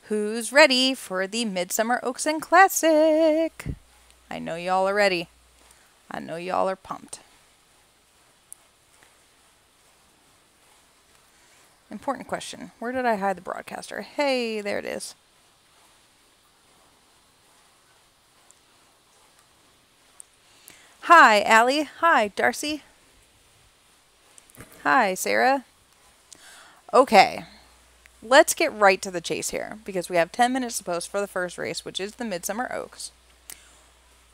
Who's ready for the Midsummer Oakson Classic? I know y'all are ready. I know y'all are pumped. Important question. Where did I hide the broadcaster? Hey, there it is. Hi, Allie. Hi, Darcy. Hi, Sarah. Okay. Let's get right to the chase here, because we have 10 minutes to post for the first race, which is the Midsummer Oaks.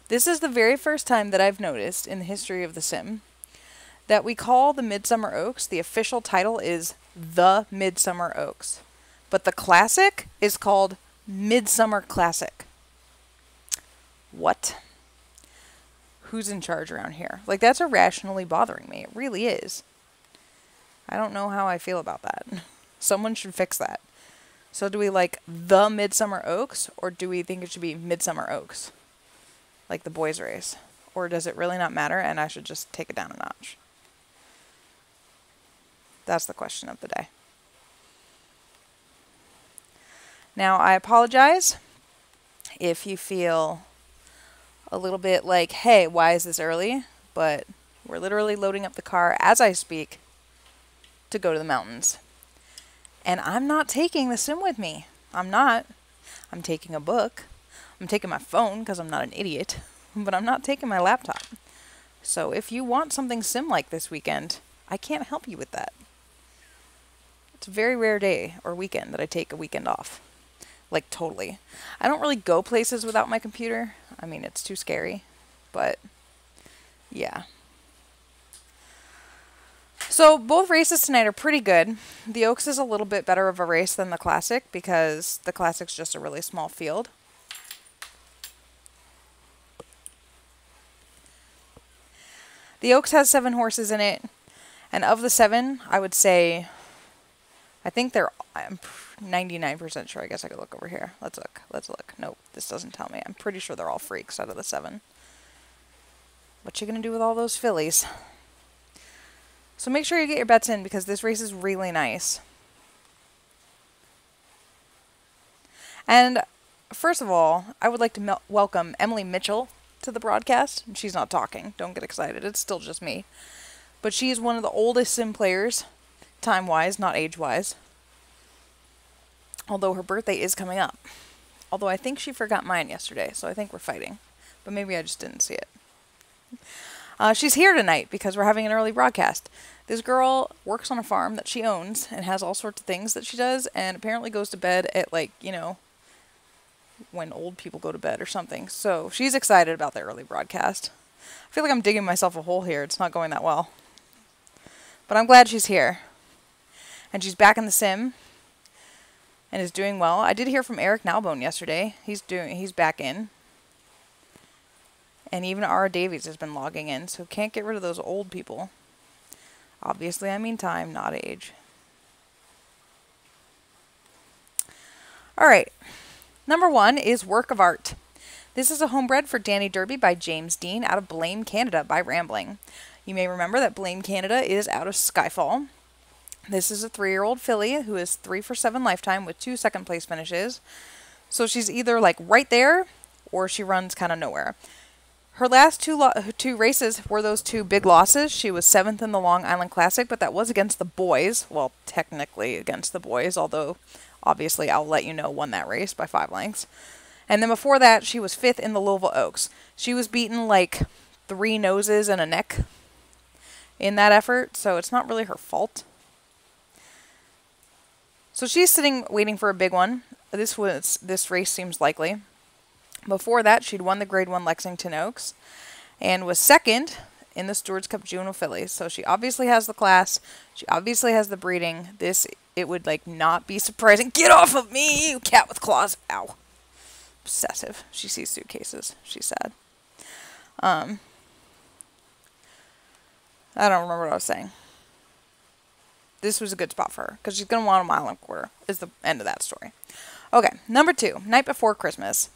This is the very first time that I've noticed in the history of the sim that we call the Midsummer Oaks, the official title is the Midsummer Oaks, but the classic is called Midsummer Classic. What? Who's in charge around here? Like, that's irrationally bothering me. It really is. I don't know how I feel about that. Someone should fix that. So do we like the Midsummer Oaks, or do we think it should be Midsummer Oaks? Like the boys race? Or does it really not matter and I should just take it down a notch? That's the question of the day. Now, I apologize if you feel a little bit like, hey, why is this early? But we're literally loading up the car as I speak to go to the mountains. And I'm not taking the sim with me. I'm not. I'm taking a book. I'm taking my phone because I'm not an idiot. But I'm not taking my laptop. So if you want something sim-like this weekend, I can't help you with that. It's a very rare day or weekend that I take a weekend off. Like, totally. I don't really go places without my computer. I mean, it's too scary. But, yeah. So, both races tonight are pretty good. The Oaks is a little bit better of a race than the Classic because the Classic's just a really small field. The Oaks has 7 horses in it, and of the 7, I would say, I'm 99% sure. I guess I could look over here. Let's look. Nope, this doesn't tell me. I'm pretty sure they're all freaks out of the 7. What you gonna do with all those fillies? So make sure you get your bets in because this race is really nice. And first of all, I would like to welcome Emily Mitchell to the broadcast. She's not talking. Don't get excited. It's still just me. But she is one of the oldest sim players, time-wise, not age-wise. Although her birthday is coming up. Although I think she forgot mine yesterday, so I think we're fighting. But maybe I just didn't see it. She's here tonight because we're having an early broadcast. This girl works on a farm that she owns and has all sorts of things that she does and apparently goes to bed at, like, you know, when old people go to bed or something. So she's excited about the early broadcast. I feel like I'm digging myself a hole here. It's not going that well. But I'm glad she's here. And she's back in the sim and is doing well. I did hear from Eric Nalbone yesterday. He's back in. And even Ara Davies has been logging in, so can't get rid of those old people. Obviously, I mean time, not age. Alright. Number 1 is Work of Art. This is a homebred for Danny Derby by James Dean out of Blame, Canada by Rambling. You may remember that Blame, Canada is out of Skyfall. This is a 3-year-old filly who is 3 for 7 lifetime with 2 second place finishes. So she's either like right there or she runs kind of nowhere. Her last two races were those 2 big losses. She was 7th in the Long Island Classic, but that was against the boys. Well, technically against the boys, although obviously I'll let you know won that race by 5 lengths. And then before that, she was 5th in the Louisville Oaks. She was beaten like 3 noses and a neck in that effort, so it's not really her fault. So she's sitting waiting for a big one. This race seems likely. Before that, she'd won the Grade 1 Lexington Oaks and was 2nd in the Stewards Cup Juvenile Fillies. So she obviously has the class. She obviously has the breeding. It would like not be surprising. Get off of me, you cat with claws. Ow. Obsessive. She sees suitcases. She's sad. I don't remember what I was saying. This was a good spot for her because she's going to want a 1.25 miles is the end of that story. Okay, number 2, Night Before Christmas.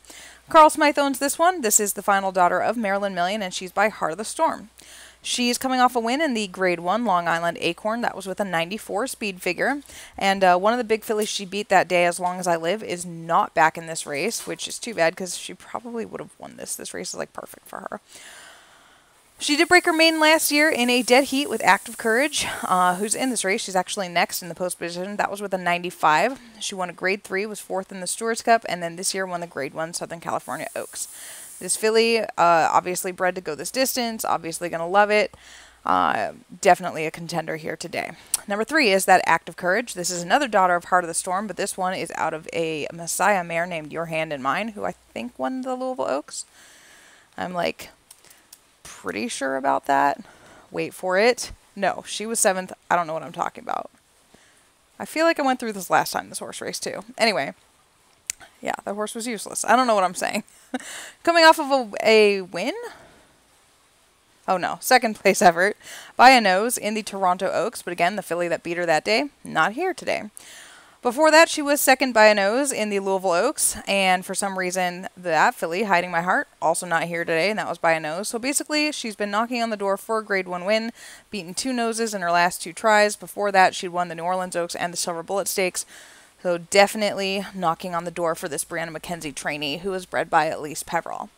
Carl Smythe owns this one. This is the final daughter of Marilyn Million, and she's by Heart of the Storm. She's coming off a win in the Grade 1 Long Island Acorn. That was with a 94 speed figure. And one of the big fillies she beat that day, As Long As I Live, is not back in this race, which is too bad because she probably would have won this. This race is like perfect for her. She did break her maiden last year in a dead heat with Active Courage, who's in this race. She's actually next in the post position. That was with a 95. She won a Grade 3, was 4th in the Stewards Cup, and then this year won the Grade 1 Southern California Oaks. This filly, obviously bred to go this distance, obviously going to love it. Definitely a contender here today. Number 3 is that Active Courage. This is another daughter of Heart of the Storm, but this one is out of a Messiah mare named Your Hand in Mine, who I think won the Louisville Oaks. I'm like pretty sure about that. Wait for it. No, she was 7th. I don't know what I'm talking about. I feel like I went through this last time, this horse race too. Anyway, yeah, that horse was useless. I don't know what I'm saying. Coming off of a win? Oh no, 2nd place effort by a nose in the Toronto Oaks, but again, the filly that beat her that day, not here today. Before that, she was 2nd by a nose in the Louisville Oaks, and for some reason, that filly, Hiding My Heart, also not here today, and that was by a nose. So basically, she's been knocking on the door for a Grade 1 win, beaten 2 noses in her last 2 tries. Before that, she'd won the New Orleans Oaks and the Silver Bullet Stakes. So definitely knocking on the door for this Brianna McKenzie trainee, who was bred by Elise Peverell.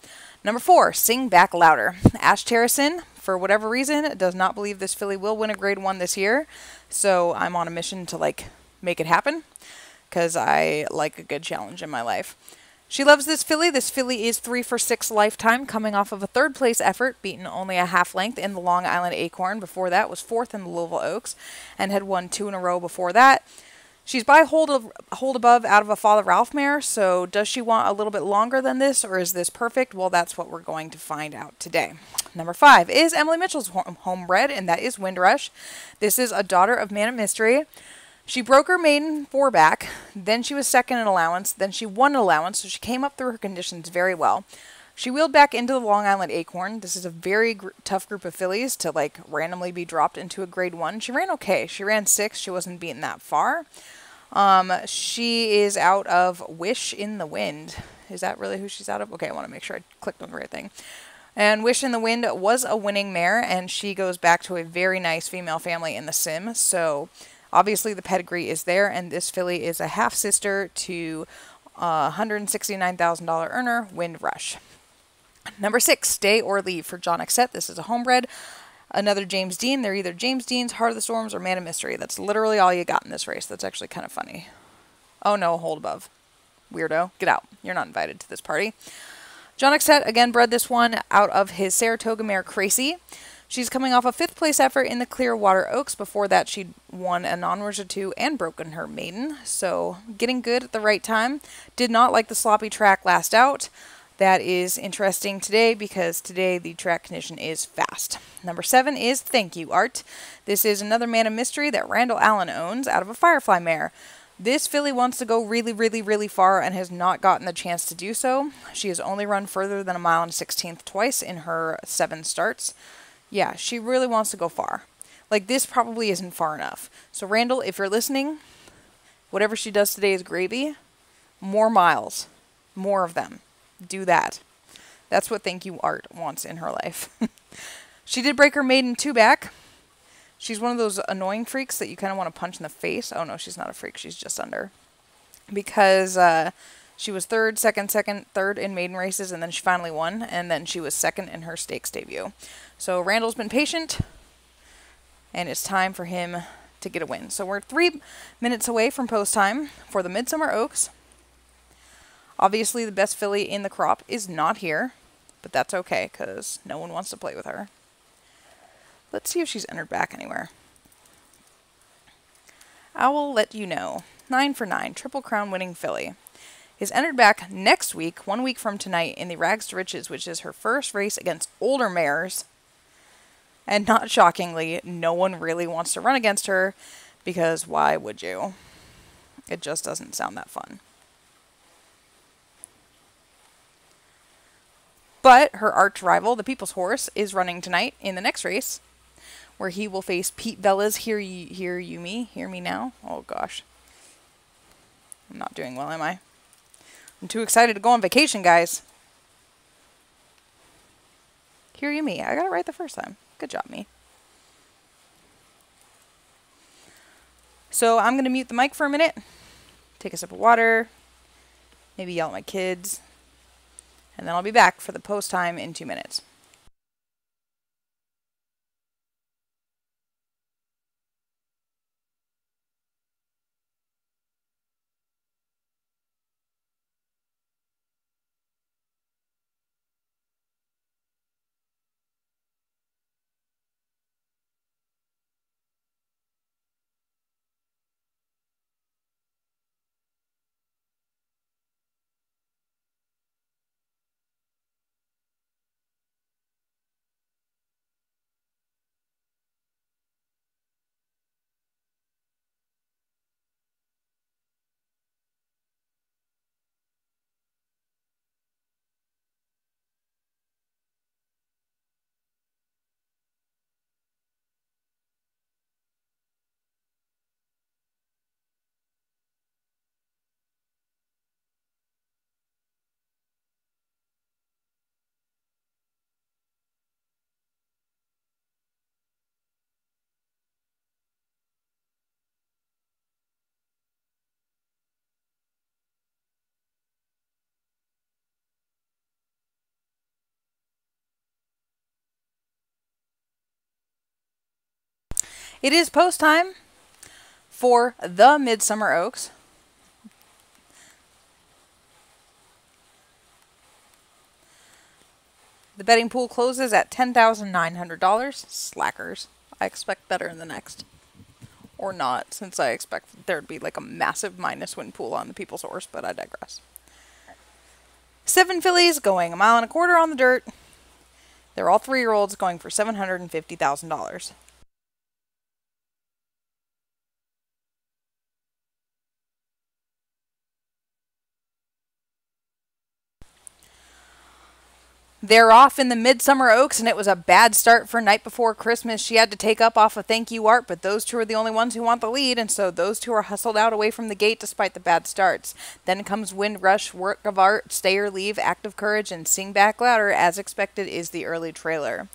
Number 4, Sing Back Louder. Ash Terrison, for whatever reason, does not believe this filly will win a Grade 1 this year. So I'm on a mission to, make it happen, because I like a good challenge in my life. She loves this filly. This filly is 3 for 6 lifetime, coming off of a 3rd place effort, beaten only a half length in the Long Island Acorn. Before that was 4th in the Louisville Oaks, and had won 2 in a row before that. She's by hold above out of a Father Ralph mare, so does she want a little bit longer than this, or is this perfect? Well, that's what we're going to find out today. Number 5 is Emily Mitchell's homebred, and that is Windrush. This is a daughter of Man of Mystery. She broke her maiden 4-back, then she was 2nd in allowance, then she won an allowance, so she came up through her conditions very well. She wheeled back into the Long Island Acorn. This is a very tough group of fillies to randomly be dropped into a Grade 1. She ran okay. She ran 6th. She wasn't beaten that far. She is out of Wish in the Wind. Is that really who she's out of? Okay, I want to make sure I clicked on the right thing. And Wish in the Wind was a winning mare, and she goes back to a very nice female family in the sim. So obviously the pedigree is there, and this filly is a half-sister to $169,000 earner, Windrush. Number 6, Stay or Leave for John Exett. This is a homebred. Another James Dean. They're either James Dean's, Heart of the Storms, or Man of Mystery. That's literally all you got in this race. That's actually kind of funny. Oh no, hold above. Weirdo. Get out. You're not invited to this party. John Exett, again, bred this one out of his Saratoga mare, Crazy. She's coming off a 5th place effort in the Clearwater Oaks. Before that, she'd won a non-Rouge 2 and broken her maiden. So getting good at the right time. Did not like the sloppy track last out. That is interesting today because today the track condition is fast. Number 7 is Thank You Art. This is another Man of Mystery that Randall Allen owns out of a Firefly mare. This filly wants to go really, really, really far and has not gotten the chance to do so. She has only run further than 1 mile and 16th twice in her 7 starts. Yeah, she really wants to go far. This probably isn't far enough. So Randall, if you're listening, whatever she does today is gravy. More miles. More of them. Do that. That's what Thank You Art wants in her life. She did break her maiden 2-back. She's one of those annoying freaks that you kind of want to punch in the face. Oh no, she's not a freak. She's just under. Because she was 3rd, 2nd, 3rd in maiden races, and then she finally won, and then she was 2nd in her stakes debut. So Randall's been patient, and it's time for him to get a win. So we're 3 minutes away from post time for the Midsummer Oaks. Obviously, the best filly in the crop is not here, but that's okay because no one wants to play with her. Let's see if she's entered back anywhere. I will let you know. 9 for 9, Triple Crown winning filly is entered back next week, 1 week from tonight, in the Rags to Riches, which is her first race against older mares. And not shockingly, no one really wants to run against her because why would you? It just doesn't sound that fun. But her arch rival, the People's Horse, is running tonight in the next race, where he will face Pete Vella's Hear You Me Now. Oh gosh. I'm not doing well, am I? I'm too excited to go on vacation, guys. Hear You Me. I got it right the first time. Good job, me. So I'm going to mute the mic for a minute, take a sip of water, maybe yell at my kids, and then I'll be back for the post time in 2 minutes. It is post time for the Midsummer Oaks. The betting pool closes at $10,900. Slackers. I expect better in the next. Or not, since I expect there'd be like a massive minus win pool on the People's Horse, but I digress. 7 fillies going 1.25 miles on the dirt. They're all 3-year-olds going for $750,000. They're off in the Midsummer Oaks, and it was a bad start for Night Before Christmas. She had to take up off of Thank You Art, but those two are the only ones who want the lead, and so those two are hustled out away from the gate despite the bad starts. Then comes Wind Rush, Work of Art, Stay or Leave, Act of Courage, and Sing Back Louder. As expected is the early trailer.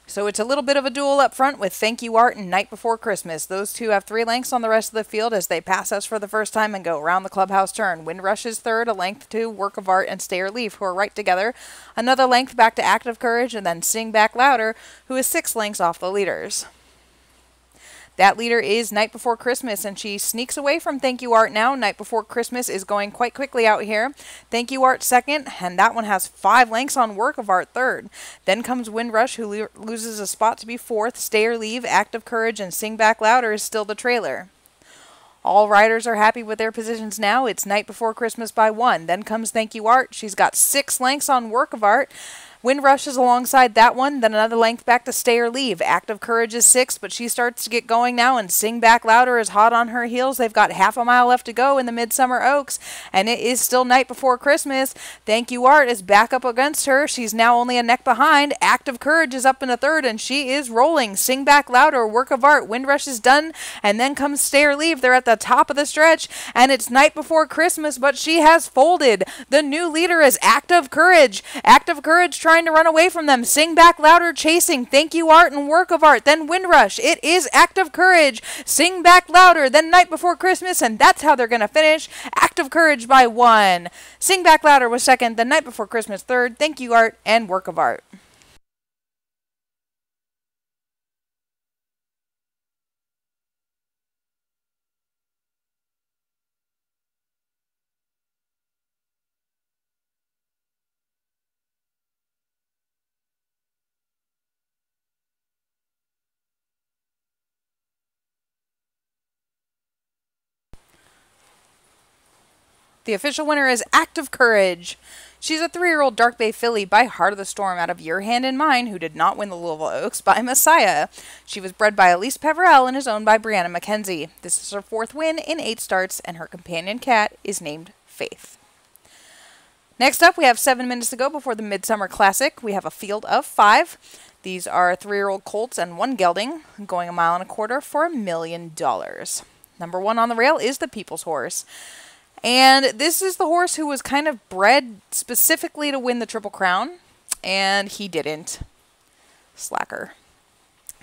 So it's a little bit of a duel up front with Thank You Art and Night Before Christmas. Those two have 3 lengths on the rest of the field as they pass us for the first time and go around the clubhouse turn. Wind Rush is third, a length to Work of Art and Stay or Leave, who are right together. Another length back to Act of Courage, and then Sing Back Louder, who is 6 lengths off the leaders. That leader is Night Before Christmas, and she sneaks away from Thank You Art now. Night Before Christmas is going quite quickly out here. Thank You Art second, and that one has 5 lengths on Work of Art third. Then comes Wind Rush, who loses a spot to be fourth. Stay or Leave, Act of Courage, and Sing Back Louder is still the trailer. All riders are happy with their positions now. It's Night Before Christmas by 1. Then comes Thank You Art. She's got 6 lengths on Work of Art. Wind Rush is alongside that one, then another length back to Stay or Leave. Act of Courage is 6, but she starts to get going now, and Sing Back Louder is hot on her heels. They've got half a mile left to go in the Midsummer Oaks, and it is still Night Before Christmas. Thank You Art is back up against her. She's now only a neck behind. Act of Courage is up in a third, and she is rolling. Sing Back Louder, Work of Art, Wind Rush is done, and then comes Stay or Leave. They're at the top of the stretch, and it's Night Before Christmas, but she has folded. The new leader is Act of Courage. Act of Courage trying to run away from them. Sing Back Louder chasing. Thank You Art and Work of Art. Then Wind Rush. It is Act of Courage. Sing Back Louder. Then Night Before Christmas, and that's how they're going to finish. Act of Courage by 1. Sing Back Louder was second. Then Night Before Christmas third. Thank You Art and Work of Art. The official winner is Act of Courage. She's a 3-year-old Dark Bay filly by Heart of the Storm out of Your Hand in Mine, who did not win the Louisville Oaks, by Messiah. She was bred by Elise Peverell and is owned by Brianna McKenzie. This is her 4th win in 8 starts, and her companion cat is named Faith. Next up, we have 7 minutes to go before the Midsummer Classic. We have a field of 5. These are 3-year-old colts and 1 gelding, going 1.25 miles for $1 million. Number 1 on the rail is the People's Horse. And this is the horse who was kind of bred specifically to win the Triple Crown, and he didn't. Slacker.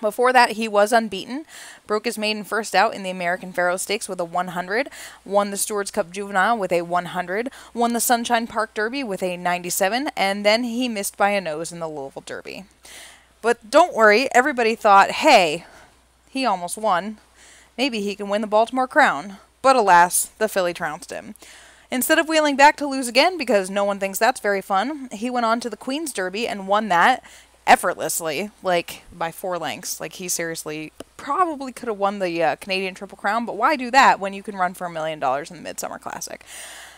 Before that, he was unbeaten, broke his maiden first out in the American Pharoah Stakes with a 100, won the Stewards Cup Juvenile with a 100, won the Sunshine Park Derby with a 97, and then he missed by a nose in the Louisville Derby. But don't worry, everybody thought, hey, he almost won. Maybe he can win the Baltimore Crown. But alas, the filly trounced him. Instead of wheeling back to lose again, because no one thinks that's very fun, he went on to the Queen's Derby and won that effortlessly, like by 4 lengths. Like, he seriously probably could have won the Canadian Triple Crown, but why do that when you can run for $1 million in the Midsummer Classic?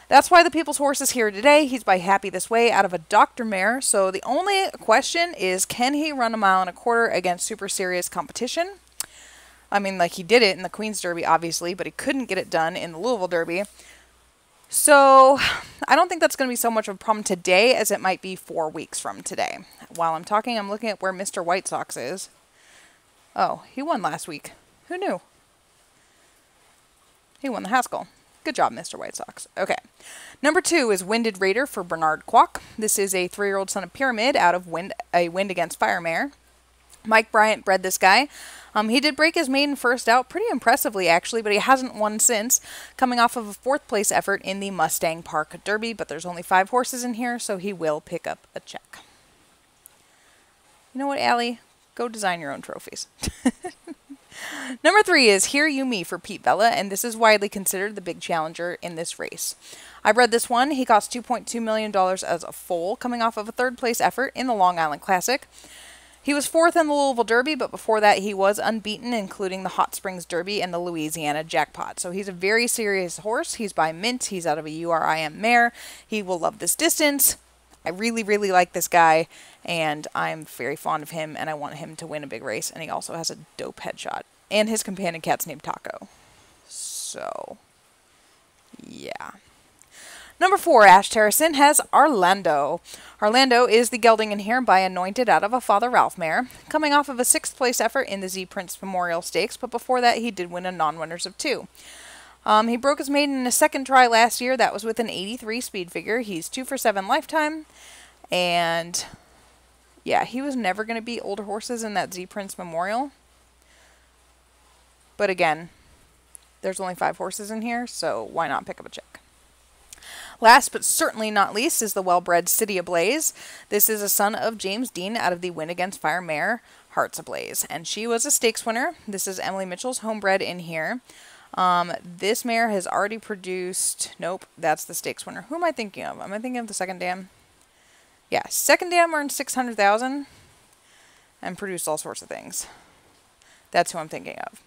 That's why the People's Horse is here today. He's by Happy This Way out of a Dr. Mare. So the only question is, can he run 1.25 miles against super serious competition? I mean, like, he did it in the Queen's Derby, obviously, but he couldn't get it done in the Louisville Derby. So I don't think that's going to be so much of a problem today as it might be 4 weeks from today. While I'm talking, I'm looking at where Mr. White Sox is. Oh, he won last week. Who knew? He won the Haskell. Good job, Mr. White Sox. Okay. Number 2 is Winded Raider for Bernard Kwok. This is a 3-year-old son of Pyramid out of Wind Against Fire mare. Mike Bryant bred this guy. He did break his maiden first out pretty impressively, actually, but he hasn't won since, coming off of a 4th place effort in the Mustang Park Derby, but there's only 5 horses in here, so he will pick up a check. You know what, Allie? Go design your own trophies. Number 3 is Hear You Me for Pete Vela, and this is widely considered the big challenger in this race. I bred this one. He cost $2.2 million as a foal, coming off of a 3rd place effort in the Long Island Classic. He was 4th in the Louisville Derby, but before that he was unbeaten, including the Hot Springs Derby and the Louisiana Jackpot. So he's a very serious horse. He's by Mint. He's out of a URIM mare. He will love this distance. I really, really like this guy, and I'm very fond of him, and I want him to win a big race. And he also has a dope headshot. And his companion cat's named Taco. So, yeah. Number 4, Ash Terracin has Orlando. Orlando is the gelding in here by Anointed out of a Father Ralph mare, coming off of a 6th place effort in the Z Prince Memorial Stakes, but before that he did win a non-winners of 2. He broke his maiden in a 2nd try last year. That was with an 83 speed figure. He's 2 for 7 lifetime, and yeah, he was never going to beat older horses in that Z Prince Memorial. But again, there's only 5 horses in here, so why not pick up a check? Last but certainly not least is the well-bred City Ablaze. This is a son of James Dean out of the Win Against Fire mare, Hearts Ablaze. And she was a stakes winner. This is Emily Mitchell's homebred in here. This mare has already produced... Nope, that's the stakes winner. Who am I thinking of? Am I thinking of the Second Dam? Yeah, Second Dam earned $600,000 and produced all sorts of things. That's who I'm thinking of.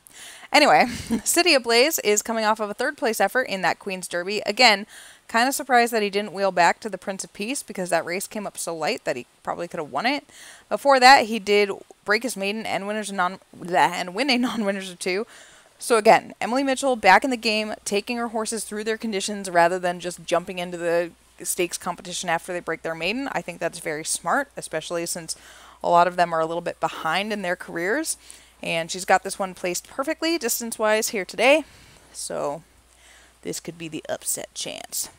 Anyway, City Ablaze is coming off of a 3rd place effort in that Queen's Derby. Again, kind of surprised that he didn't wheel back to the Prince of Peace because that race came up so light that he probably could have won it. Before that, he did break his maiden and win a non-winners of 2. So again, Emily Mitchell back in the game, taking her horses through their conditions rather than just jumping into the stakes competition after they break their maiden. I think that's very smart, especially since a lot of them are a little bit behind in their careers. And she's got this one placed perfectly distance-wise here today. So this could be the upset chance.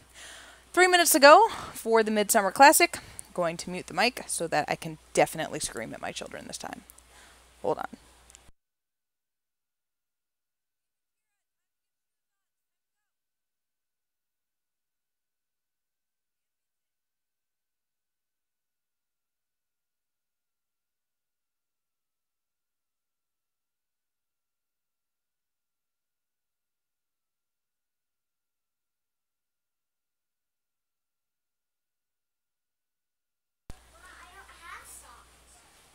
3 minutes to go for the Midsummer Classic. I'm going to mute the mic so that I can definitely scream at my children this time. Hold on.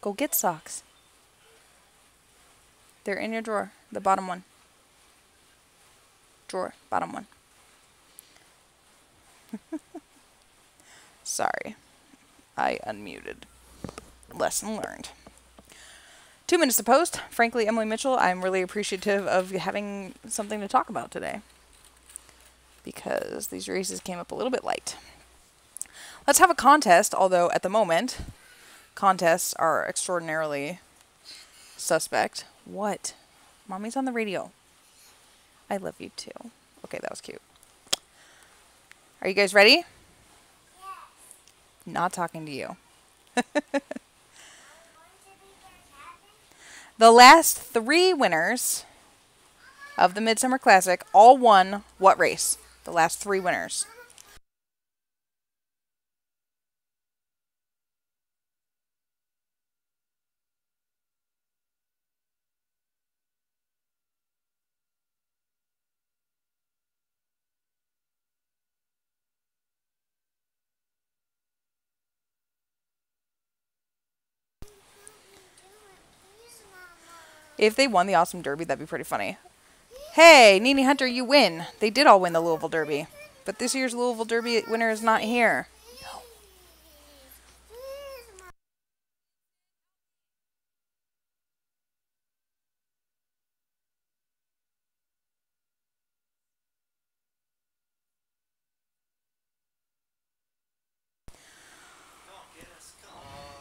Go get socks. They're in your drawer, the bottom one. Drawer, bottom one. Sorry, I unmuted. Lesson learned. 2 minutes to post. Frankly, Emily Mitchell, I'm really appreciative of having something to talk about today, because these races came up a little bit light. Let's have a contest, although at the moment, contests are extraordinarily suspect. What? Mommy's on the radio. I love you too. Okay, that was cute. Are you guys ready? Yes. Not talking to you. The last 3 winners of the Midsummer Classic all won what race? The last 3 winners. If they won the Awesome Derby, that'd be pretty funny. Hey, Nene Hunter, you win. They did all win the Louisville Derby. But this year's Louisville Derby winner is not here.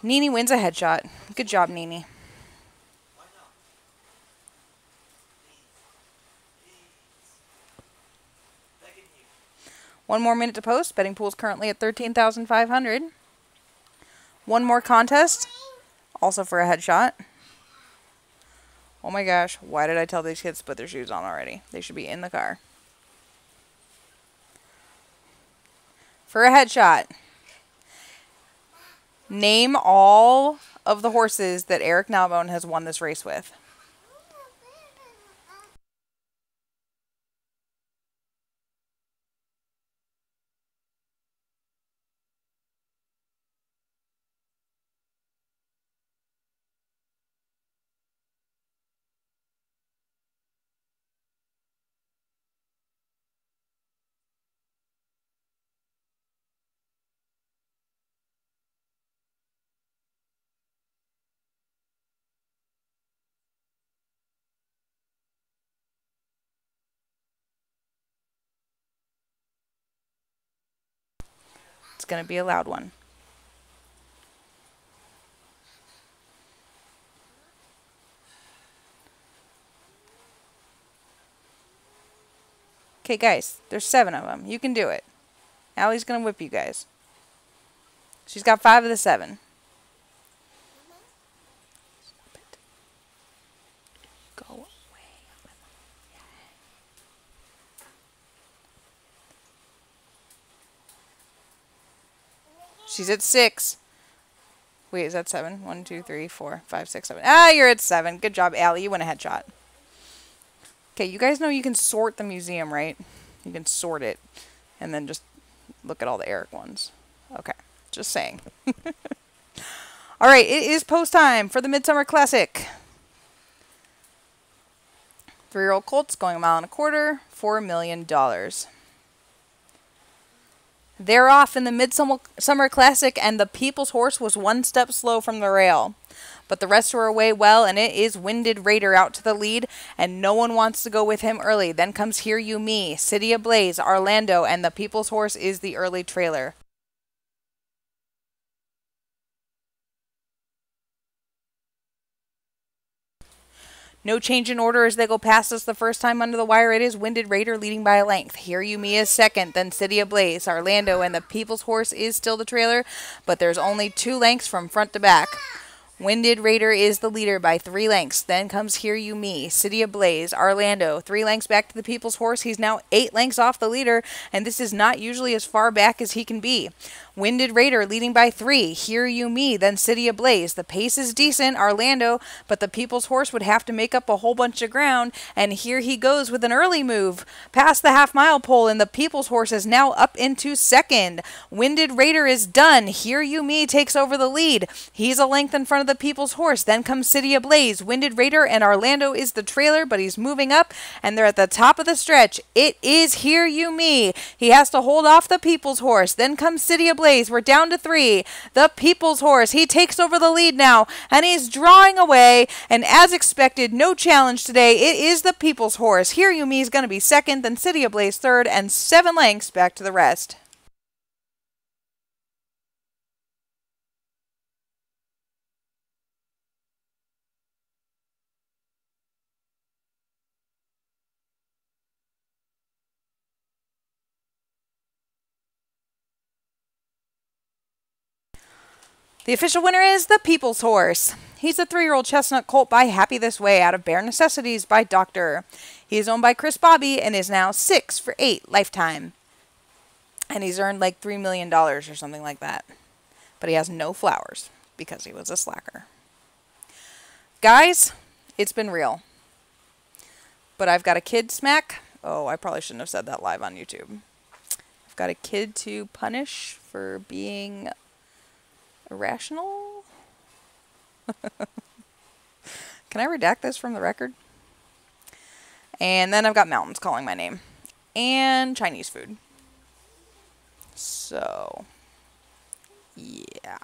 Nene wins a headshot. Good job, Nene. One more minute to post. Betting pool's currently at 13,500. One more contest. Also for a headshot. Oh my gosh. Why did I tell these kids to put their shoes on already? They should be in the car. For a headshot. Name all of the horses that Eric Nalbone has won this race with. It's going to be a loud one. Okay, guys, there's 7 of them. You can do it. Allie's going to whip you guys. She's got 5 of the 7. Go away. She's at 6. Wait, is that 7? 1, 2, 3, 4, 5, 6, 7. Ah, you're at 7. Good job, Allie. You win a headshot. Okay, you guys know you can sort the museum, right? You can sort it and then just look at all the Eric ones. Okay, just saying. All right, it is post time for the Midsummer Classic. 3-year-old colts going 1.25 miles, $4 million. They're off in the Midsummer Classic, and the People's Horse was 1 step slow from the rail. But the rest were away well, and it is Winded Raider out to the lead, and no one wants to go with him early. Then comes Hear You Me, City Ablaze, Orlando, and the People's Horse is the early trailer. No change in order as they go past us the first time under the wire. It is Winded Raider leading by a length. Hear You Me is second, then City Ablaze, Orlando, and the People's Horse is still the trailer, but there's only 2 lengths from front to back. Winded Raider is the leader by 3 lengths. Then comes Hear You Me, City Ablaze, Orlando. 3 lengths back to the People's Horse. He's now 8 lengths off the leader, and this is not usually as far back as he can be. Winded Raider leading by 3. Hear You Me, then City Ablaze. The pace is decent, Orlando, but the People's Horse would have to make up a whole bunch of ground, and here he goes with an early move past the half-mile pole, and the People's Horse is now up into second. Winded Raider is done. Hear You Me takes over the lead. He's a length in front of the People's Horse. Then comes City Ablaze. Winded Raider and Orlando is the trailer, but he's moving up, and they're at the top of the stretch. It is Hear You Me. He has to hold off the People's Horse. Then comes City Ablaze. We're down to 3. The People's Horse. He takes over the lead now, and he's drawing away, and as expected, no challenge today. It is the People's Horse. Hear You Me is going to be second, then City Ablaze third, and 7 lengths back to the rest. The official winner is the People's Horse. He's a 3-year-old chestnut colt by Happy This Way out of Bare Necessities by Doctor. He is owned by Chris Bobby and is now 6 for 8 lifetime. And he's earned like $3 million or something like that. But he has no flowers because he was a slacker. Guys, it's been real. But I've got a kid smack. Oh, I probably shouldn't have said that live on YouTube. I've got a kid to punish for being irrational. Can I redact this from the record? And then I've got mountains calling my name. And Chinese food. So, yeah.